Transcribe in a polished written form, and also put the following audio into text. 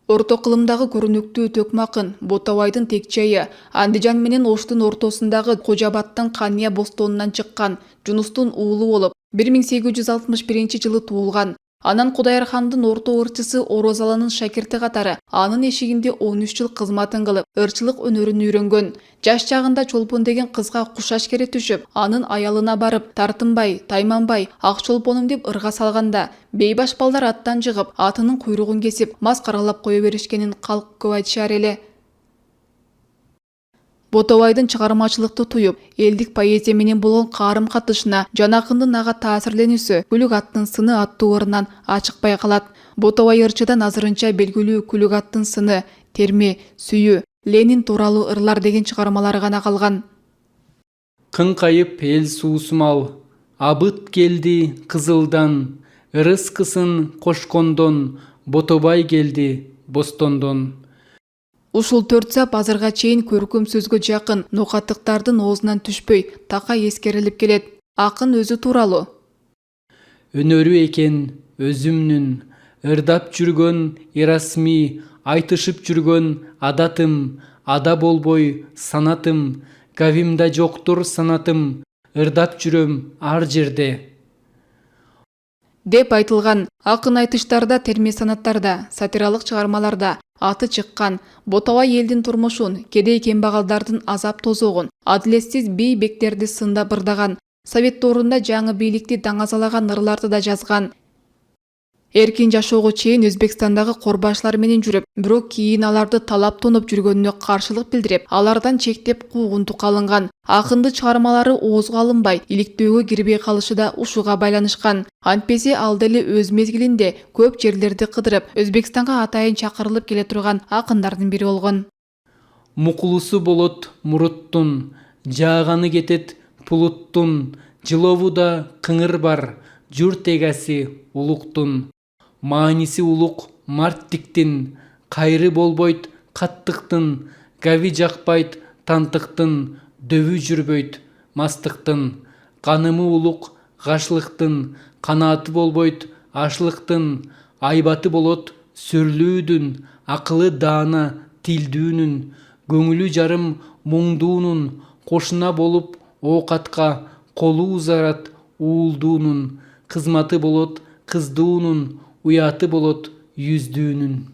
Орто кылымдагы көрүнүктүү Төкмакын, Ботабайдын тек жайы, Андижан менен Оштун ортосундагы Кожабаттын Кания бостонунан чыккан Жунустун уулу болуп, 1861-жылы туулган. Анан Кудайыр хандын орто ырчысы Орозаланын шакирти катары анын эшигинде 13 жыл кызматын кылып, ырчылык өнөрүн үйрөнгөн. Жаш чагында Чолпон деген кызга куш ашкере түшүп, анын аялына барып, тартынбай, тайманбай, ак чолпонум деп ырга салганда, бейбаш балдар аттан жыгып, атынын куйругун кесип, маскаралап кое беришкенин калк көп айтышар эле. Ботабайдын чыгармачылыкты туюп, элдик поэзия менен болгон карым катышына Жан акындын ага таасирленүүсү Күлүк аттын сыны аттуу ырынан ачыкпай калат. Ботабай ырчыдан азырынча белгилүү Күлүк аттын сыны, Терме, Сүйүү, Ленин тууралуу ырлар деген чыгармалары гана калган. Кыңкайып эл суусумал, абыт келди кызылдан, ырыскысын кошкондон, Ботабай келди бостондон. Ушул 4 сап азырга чейин көркөм сөзгө жакын нокаттыктардын оозунан түшпөй, така эскерилип келет. Акын өзү тууралуу. Өнөрү экен өзүмнүн, ырдап жүргөн ирасми, айтышып жүргөн адатым, ада болбой санатым, гавимда жоктур санатым, ырдап жүрөм ар жерде. Деп айтылган. Акын айтыштарда, терме санаттарда, сатиралык чыгармаларда аты чыккан. Ботабай элдин турмушун, кедей кембагалдардын азап тозогун, адилетсиз бей бектерди сындап ырдаган. Совет доорунда жаңы бийликти даңазалаган ырларды да жазган. Эркин жашоого чейин Өзбекстандагы корбашылар менен жүрүп, бирок кийин аларды талап тонуп жүргөнүнө каршылык билдирип, алардан чектеп куугунтук алынган. Акынды чыгармалары оозго алынбай, иликтөөгө кирбей калышы да ушуга байланышкан. Антпесе ал деле өз мезгилинде көп жерлерди кыдырып, Өзбекстанга атайын чакырылып келе турган акындардын бири болгон. Мукулусу болот муруттун, жааганы кетет пулуттун, жылоовуда кыңыр бар, журт эгаси улуктун. Мааниси улук марттиктин, кайры болбойт каттыктын, гави жакпайт тантыктын, дөбү жүрбөйт мастыктын. Канымы улук гашлыктын, канааты болбойт ашлыктын, айбаты болот сөрлүүдүн, акылы даана тилдүүнүн, көңүлү жарым муңдуунун, кошуна болуп оокатка колу узарат уулдуунун, кызматы болот кыздуунун, уяты болот yüздüğünün.